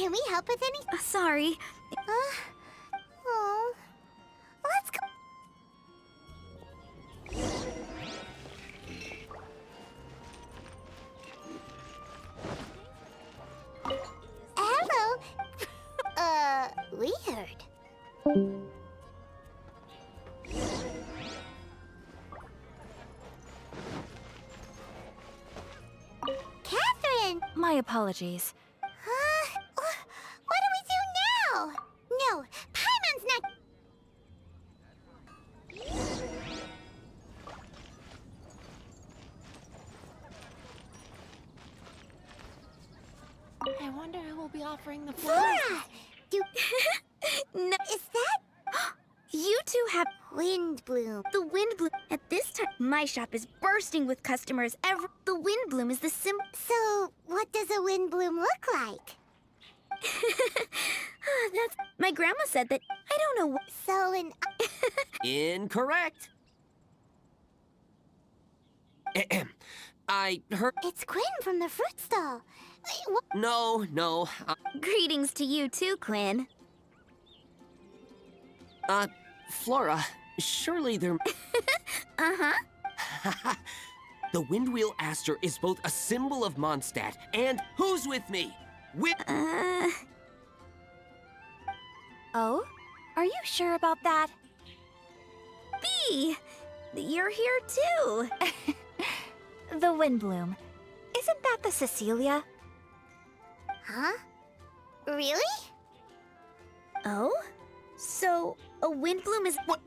Can we help with any? Sorry. Oh. Let's go. Hello. Weird. Catherine! My apologies. What do we do now? No, Paimon's not. I wonder who will be offering the Flora! flowers. No. Is that You two have Windblume? the Windblume. At this time, my shop is bursting with customers. The Windblume is the So, what does a Windblume look like? That's... My grandma said that... I don't know what... So, Incorrect. Ahem. I heard... it's Quinn from the fruit stall. Wait, what? No. Greetings to you too, Quinn. Flora, surely there... Uh-huh. The Windwheel Aster is both a symbol of Mondstadt and... Who's with me? Oh? Are you sure about that? Bee! You're here too! The Windblume. Isn't that the Cecilia? Huh? Really? Oh? So, a Windblume is... What?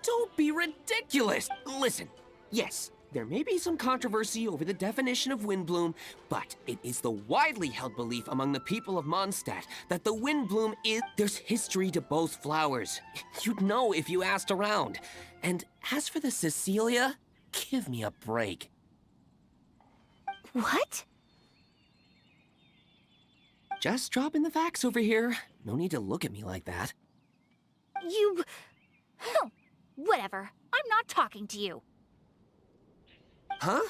Don't be ridiculous! Listen, yes, there may be some controversy over the definition of Windblume, but it is the widely held belief among the people of Mondstadt that the Windblume is... There's history to both flowers. You'd know if you asked around. And as for the Cecilia, give me a break. What? Just dropping the facts over here. No need to look at me like that. You... Whatever. I'm not talking to you. Huh?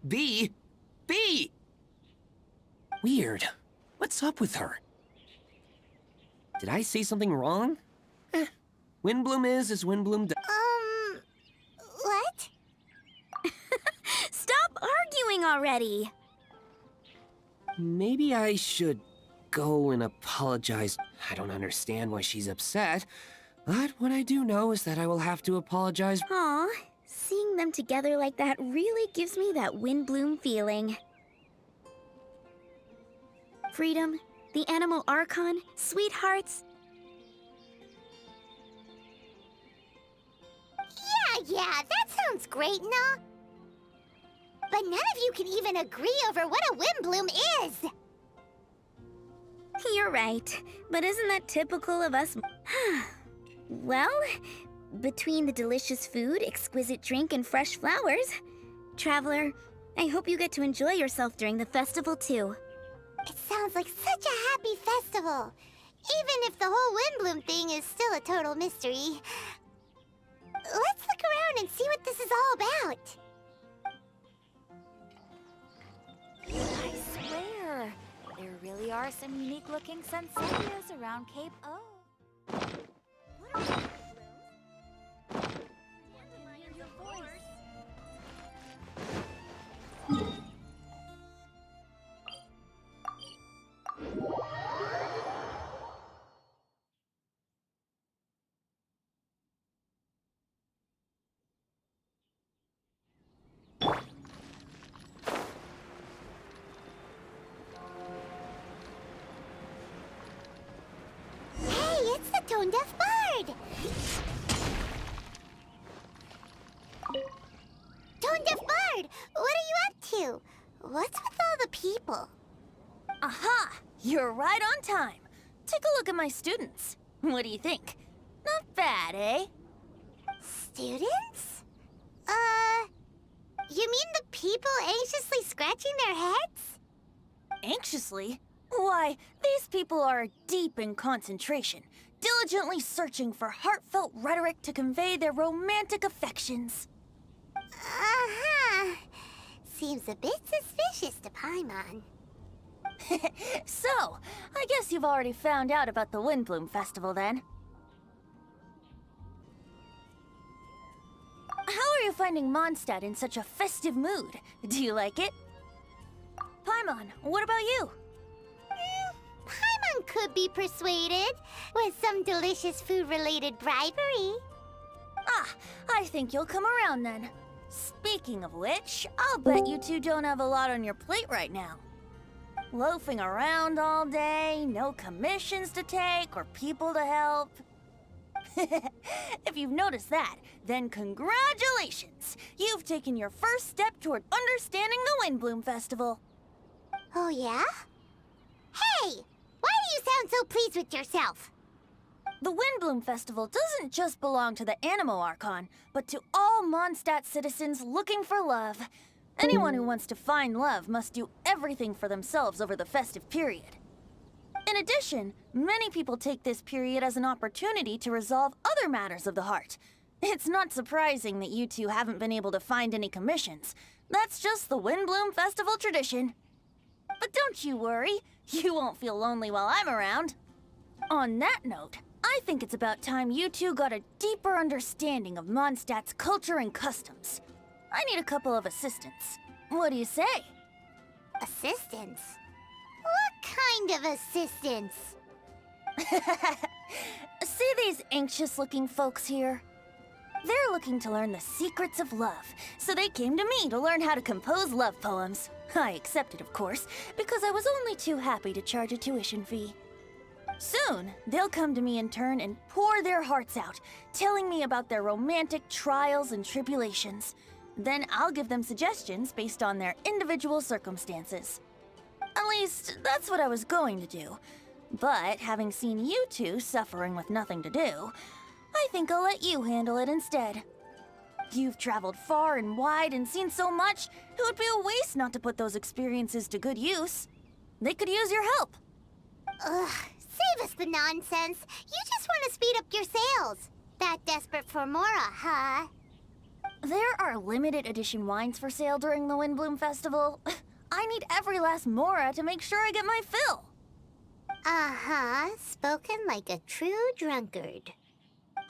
Bee? Bee! Weird. What's up with her? Did I say something wrong? Windblume is as Windblume does. What? Stop arguing already! Maybe I should go and apologize. I don't understand why she's upset, but what I do know is that I will have to apologize. Aw, seeing them together like that really gives me that Windblume feeling. Freedom, the Animal Archon, sweethearts. Yeah, that sounds great, no? But none of you can even agree over what a Windblume is! You're right, but isn't that typical of us? Well, between the delicious food, exquisite drink, and fresh flowers, Traveler, I hope you get to enjoy yourself during the festival too. It sounds like such a happy festival, even if the whole Windblume thing is still a total mystery. Let's look around and see what this is all about. I swear, there really are some unique-looking Senseias around Cape O. What are those Dandelions, of course. Hey, it's the tone-deaf bird! Tone-deaf bird, what are you up to? What's with all the people? Aha! You're right on time. Take a look at my students. What do you think? Not bad, eh? Students? You mean the people anxiously scratching their heads? Anxiously? Why, these people are deep in concentration, diligently searching for heartfelt rhetoric to convey their romantic affections. Uh-huh. Seems a bit suspicious to Paimon. So, I guess you've already found out about the Windblume Festival then. How are you finding Mondstadt in such a festive mood? Do you like it? Paimon, what about you? Paimon could be persuaded with some delicious food-related bribery. Ah, I think you'll come around then. Speaking of which, I'll bet you two don't have a lot on your plate right now. Loafing around all day, no commissions to take or people to help. If you've noticed that, then congratulations! You've taken your first step toward understanding the Windblume Festival. Oh, yeah? Hey! Why do you sound so pleased with yourself? The Windblume Festival doesn't just belong to the Animo Archon, but to all Mondstadt citizens looking for love. Anyone who wants to find love must do everything for themselves over the festive period. In addition, many people take this period as an opportunity to resolve other matters of the heart. It's not surprising that you two haven't been able to find any commissions. That's just the Windblume Festival tradition. But don't you worry, you won't feel lonely while I'm around. On that note, I think it's about time you two got a deeper understanding of Mondstadt's culture and customs. I need a couple of assistants. What do you say? Assistance? What kind of assistance? See these anxious-looking folks here? They're looking to learn the secrets of love, so they came to me to learn how to compose love poems. I accepted, of course, because I was only too happy to charge a tuition fee. Soon, they'll come to me in turn and pour their hearts out, telling me about their romantic trials and tribulations. Then I'll give them suggestions based on their individual circumstances. At least, that's what I was going to do. But having seen you two suffering with nothing to do, I think I'll let you handle it instead. You've traveled far and wide and seen so much, it would be a waste not to put those experiences to good use. They could use your help. Ugh, save us the nonsense. You just want to speed up your sales. That desperate for Mora, huh? There are limited edition wines for sale during the Windblume Festival. I need every last Mora to make sure I get my fill. Uh-huh, spoken like a true drunkard.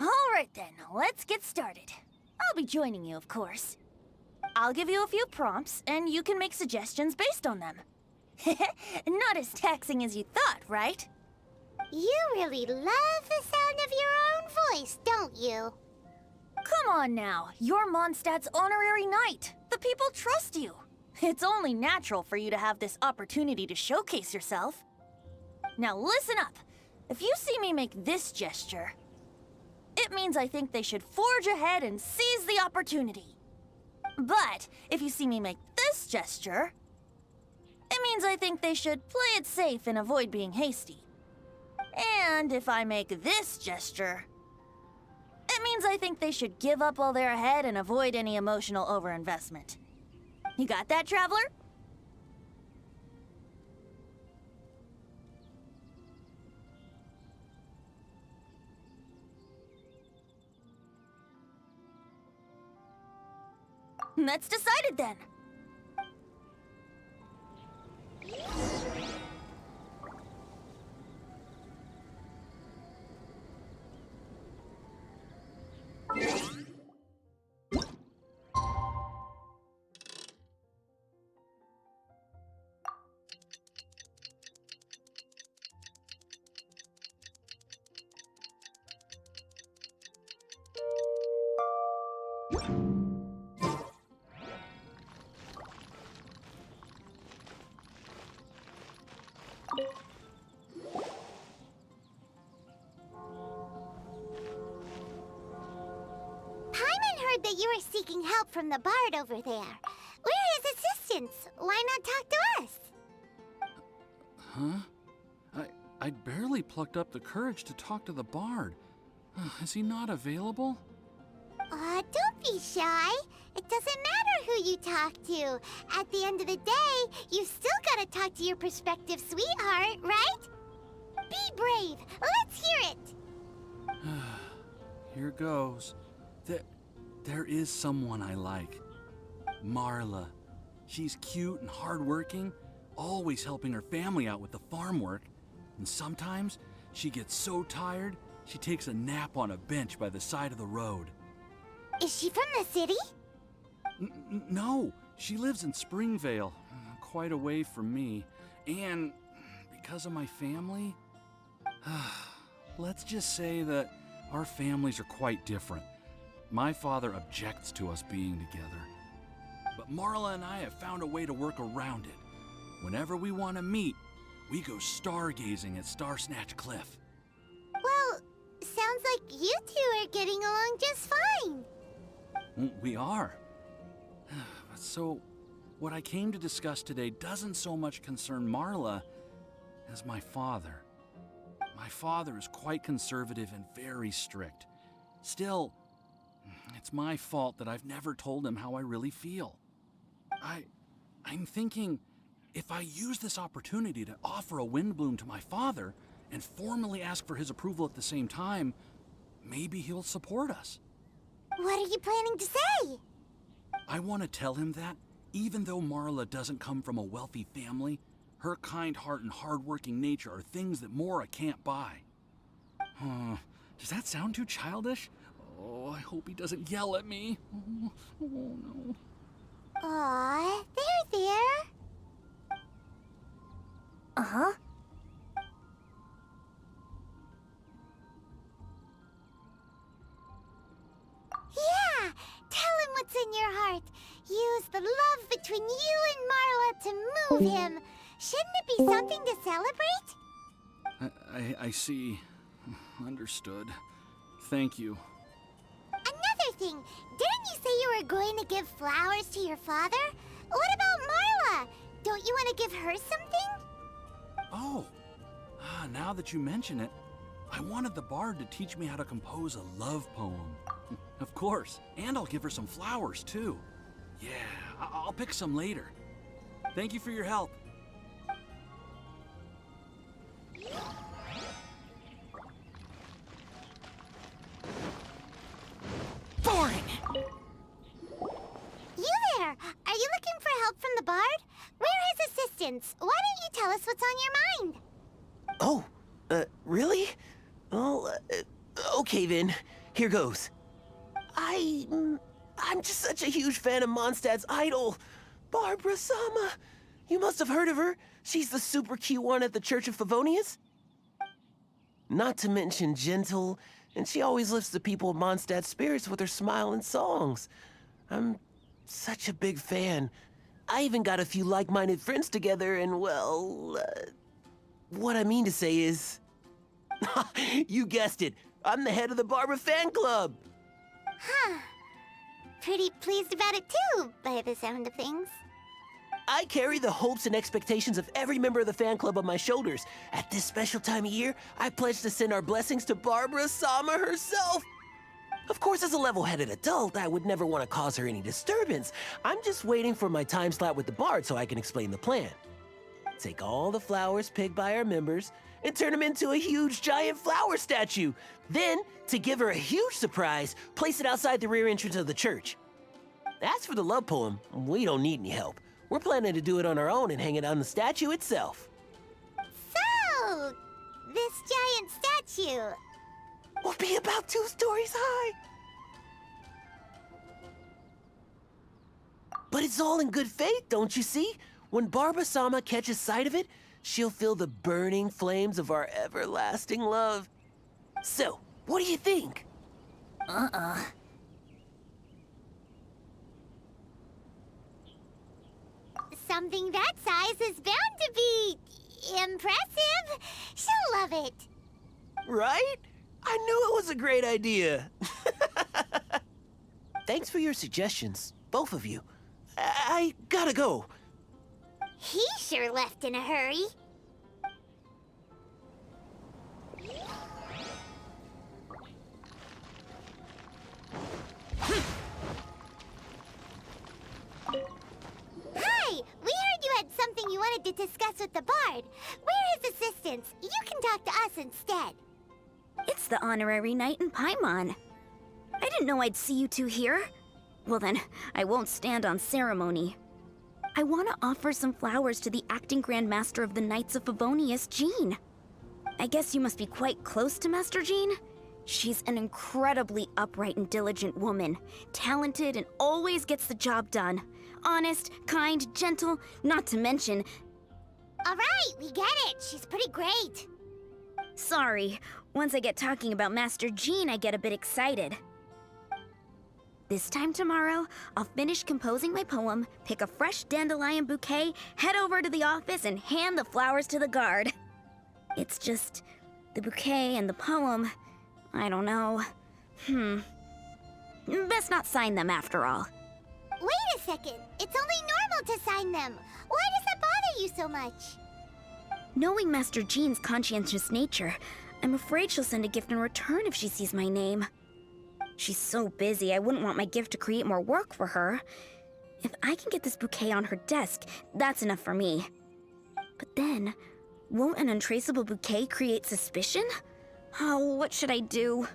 All right then, let's get started. I'll be joining you, of course. I'll give you a few prompts, and you can make suggestions based on them. Not as taxing as you thought, right? You really love the sound of your own voice, don't you? Come on now, you're Mondstadt's honorary knight. The people trust you. It's only natural for you to have this opportunity to showcase yourself. Now listen up. If you see me make this gesture, it means I think they should forge ahead and seize the opportunity. But if you see me make this gesture, it means I think they should play it safe and avoid being hasty. And if I make this gesture, it means I think they should give up while they're ahead and avoid any emotional overinvestment. You got that, Traveler? That's decided then. Paimon heard that you were seeking help from the bard over there. We're his assistants. Why not talk to us? Huh? I'd barely plucked up the courage to talk to the bard. Is he not available? Don't be shy. It doesn't matter who you talk to. At the end of the day, you still gotta talk to your prospective sweetheart, right? Be brave. Let's hear it. Here goes. There is someone I like. Marla. She's cute and hardworking, always helping her family out with the farm work. And sometimes she gets so tired, she takes a nap on a bench by the side of the road. Is she from the city? No, she lives in Springvale, quite away from me. And because of my family, let's just say that our families are quite different. My father objects to us being together. But Marla and I have found a way to work around it. Whenever we want to meet, we go stargazing at Star Snatch Cliff. Well, sounds like you two are getting along just fine. We are. So, what I came to discuss today doesn't so much concern Marla as my father. My father is quite conservative and very strict. Still, it's my fault that I've never told him how I really feel. I'm thinking, if I use this opportunity to offer a Windblume to my father and formally ask for his approval at the same time, maybe he'll support us. What are you planning to say? I want to tell him that, even though Marla doesn't come from a wealthy family, her kind heart and hard-working nature are things that Mora can't buy. Does that sound too childish? Oh, I hope he doesn't yell at me. Oh no. Aw, there. Uh-huh. Yeah, tell him what's in your heart. Use the love between you and Marla to move him. Shouldn't it be something to celebrate? I see. Understood. Thank you. Another thing, didn't you say you were going to give flowers to your father? What about Marla? Don't you want to give her something? Oh, now that you mention it, I wanted the bard to teach me how to compose a love poem. Of course, and I'll give her some flowers, too. Yeah, I'll pick some later. Thank you for your help. Boring! You there! Are you looking for help from the bard? We're his assistants. Why don't you tell us what's on your mind? Oh, really? Well, okay then. Here goes. I'm just such a huge fan of Mondstadt's idol, Barbara Sama. You must have heard of her. She's the super cute one at the Church of Favonius. Not to mention gentle, and she always lifts the people of Mondstadt's spirits with her smile and songs. I'm such a big fan. I even got a few like-minded friends together, and well, what I mean to say is... You guessed it. I'm the head of the Barbara fan club. Huh. Pretty pleased about it too, by the sound of things. I carry the hopes and expectations of every member of the fan club on my shoulders. At this special time of year, I pledge to send our blessings to Barbara Sama herself. Of course, as a level-headed adult, I would never want to cause her any disturbance. I'm just waiting for my time slot with the bard so I can explain the plan. Take all the flowers picked by our members and turn them into a huge giant flower statue. Then, to give her a huge surprise, place it outside the rear entrance of the church. As for the love poem, we don't need any help. We're planning to do it on our own and hang it on the statue itself. So, this giant statue. Will be about 2 stories high. But it's all in good faith, don't you see? When Barbara Sama catches sight of it, she'll feel the burning flames of our everlasting love. So, what do you think? Something that size is bound to be impressive. She'll love it. Right? I knew it was a great idea. Thanks for your suggestions, both of you. I gotta go. He sure left in a hurry. Hi! We heard you had something you wanted to discuss with the bard. We're his assistants. You can talk to us instead. It's the honorary night in Paimon. I didn't know I'd see you two here. Well then, I won't stand on ceremony. I want to offer some flowers to the acting Grand Master of the Knights of Favonius, Jean. I guess you must be quite close to Master Jean? She's an incredibly upright and diligent woman, talented and always gets the job done. Honest, kind, gentle, not to mention... All right, we get it. She's pretty great. Sorry, once I get talking about Master Jean, I get a bit excited. This time tomorrow, I'll finish composing my poem, pick a fresh dandelion bouquet, head over to the office, and hand the flowers to the guard. It's just... the bouquet and the poem... I don't know. Best not sign them after all. Wait a second. It's only normal to sign them. Why does that bother you so much? Knowing Master Jean's conscientious nature, I'm afraid she'll send a gift in return if she sees my name. She's so busy, I wouldn't want my gift to create more work for her. If I can get this bouquet on her desk, that's enough for me. But then, won't an untraceable bouquet create suspicion? Oh, what should I do?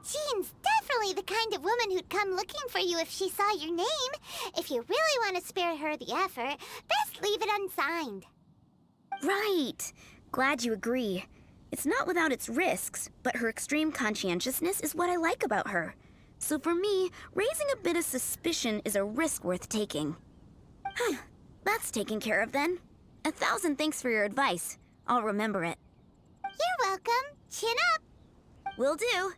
Jean's definitely the kind of woman who'd come looking for you if she saw your name. If you really want to spare her the effort, best leave it unsigned. Right. Glad you agree. It's not without its risks, but her extreme conscientiousness is what I like about her. So for me, raising a bit of suspicion is a risk worth taking. That's taken care of then. 1,000 thanks for your advice. I'll remember it. You're welcome. Chin up. Will do.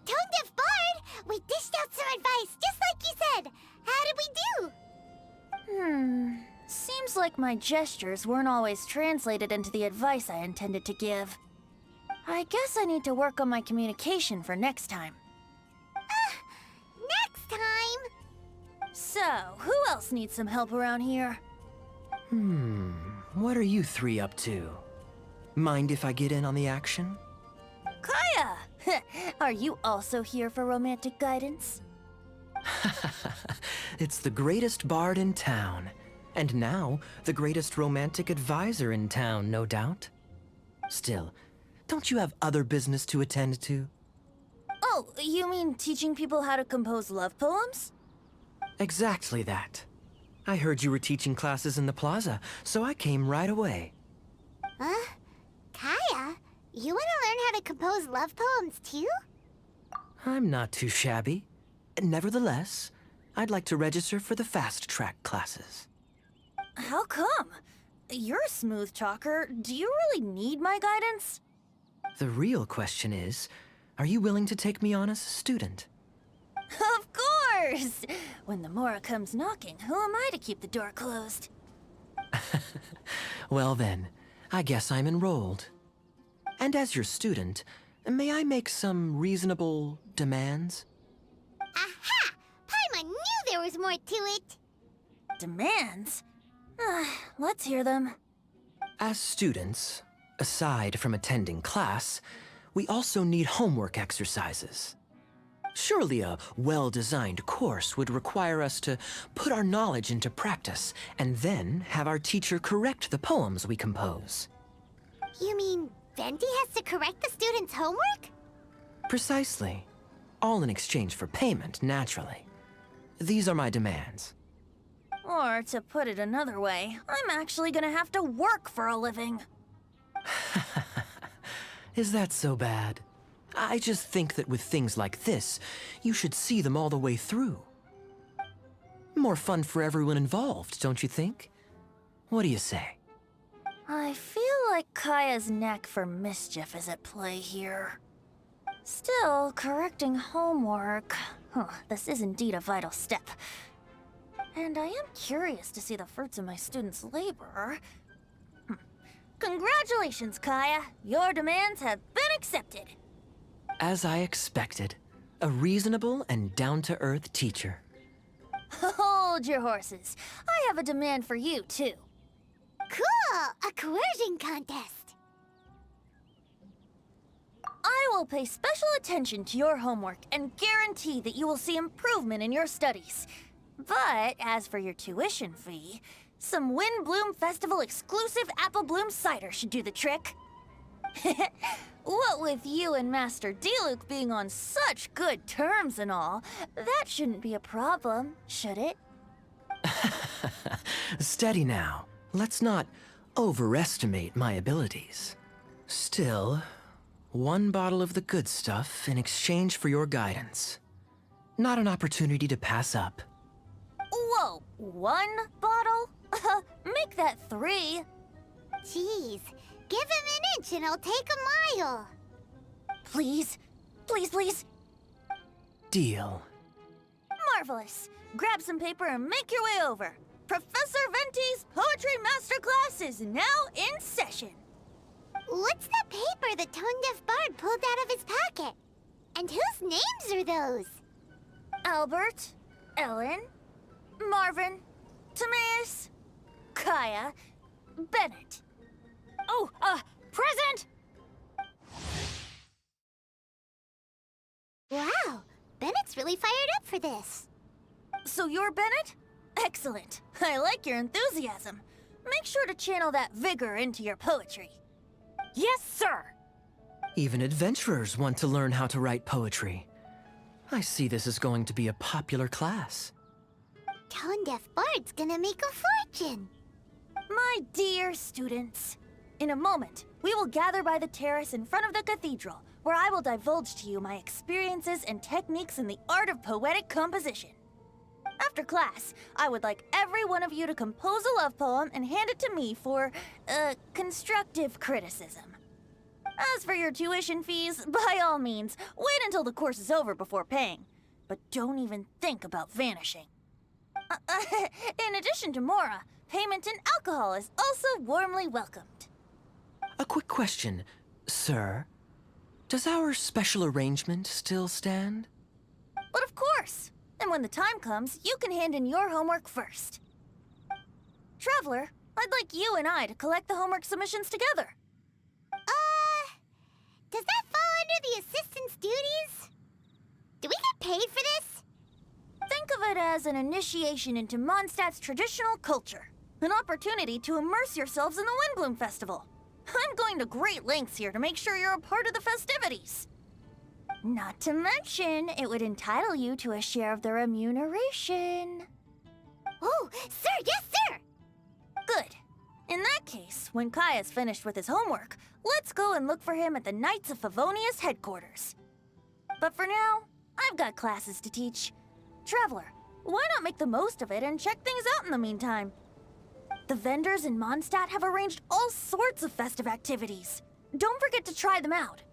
Tone-deaf Bard! We dished out some advice, just like you said. How did we do? Seems like my gestures weren't always translated into the advice I intended to give. I guess I need to work on my communication for next time. Next time! So, who else needs some help around here? What are you three up to? Mind if I get in on the action? Kaya! Are you also here for romantic guidance? It's the greatest bard in town. And now, the greatest romantic advisor in town, no doubt. Still, don't you have other business to attend to? Oh, you mean teaching people how to compose love poems? Exactly that. I heard you were teaching classes in the plaza, so I came right away. Huh? Kaya, you want to learn how to compose love poems too? I'm not too shabby. Nevertheless, I'd like to register for the fast-track classes. How come? You're a smooth talker. Do you really need my guidance? The real question is, are you willing to take me on as a student? Of course! When the Mora comes knocking, who am I to keep the door closed? Well then, I guess I'm enrolled. And as your student, may I make some reasonable demands? Aha! Paimon knew there was more to it! Demands? Let's hear them. As students, aside from attending class, we also need homework exercises. Surely a well-designed course would require us to put our knowledge into practice and then have our teacher correct the poems we compose. You mean Venti has to correct the students' homework? Precisely. All in exchange for payment, naturally. These are my demands. Or, to put it another way, I'm actually gonna have to work for a living. Is that so bad? I just think that with things like this, you should see them all the way through. More fun for everyone involved, don't you think? What do you say? I feel like Kaya's knack for mischief is at play here. Still, correcting homework... this is indeed a vital step. And I am curious to see the fruits of my students' labor. Congratulations, Kaya! Your demands have been accepted! As I expected, a reasonable and down-to-earth teacher. Hold your horses. I have a demand for you, too. Cool! A coercion contest! I will pay special attention to your homework and guarantee that you will see improvement in your studies. But as for your tuition fee, some Windblume Festival exclusive apple bloom cider should do the trick. What with you and Master Diluc being on such good terms and all, that shouldn't be a problem, should it? Steady now. Let's not overestimate my abilities. Still, one bottle of the good stuff in exchange for your guidance. Not an opportunity to pass up. Whoa, 1 bottle? Make that 3. Jeez, give him an inch and I'll take a mile. Please, please, please. Deal. Marvelous. Grab some paper and make your way over. Professor Venti's Poetry Masterclass is now in session. What's the paper the tone-deaf bard pulled out of his pocket? And whose names are those? Albert, Ellen, Marvin, Timaeus, Kaya, Bennett. Oh, present! Wow, Bennett's really fired up for this. So you're Bennett? Excellent. I like your enthusiasm. Make sure to channel that vigor into your poetry. Yes, sir! Even adventurers want to learn how to write poetry. I see this is going to be a popular class. Tone-deaf bard's gonna make a fortune. My dear students, in a moment, we will gather by the terrace in front of the cathedral, where I will divulge to you my experiences and techniques in the art of poetic composition. After class, I would like every one of you to compose a love poem and hand it to me for, constructive criticism. As for your tuition fees, by all means, wait until the course is over before paying. But don't even think about vanishing. In addition to Mora, payment in alcohol is also warmly welcomed. A quick question, sir. Does our special arrangement still stand? But of course! And when the time comes, you can hand in your homework first. Traveler, I'd like you and I to collect the homework submissions together. Does that fall under the assistant's duties? Do we get paid for this? Think of it as an initiation into Mondstadt's traditional culture. An opportunity to immerse yourselves in the Windblume Festival. I'm going to great lengths here to make sure you're a part of the festivities. Not to mention, it would entitle you to a share of the remuneration. Oh, sir, yes, sir! Good. In that case, when Kaya's finished with his homework, let's go and look for him at the Knights of Favonius headquarters. But for now, I've got classes to teach. Traveler, why not make the most of it and check things out in the meantime? The vendors in Mondstadt have arranged all sorts of festive activities. Don't forget to try them out.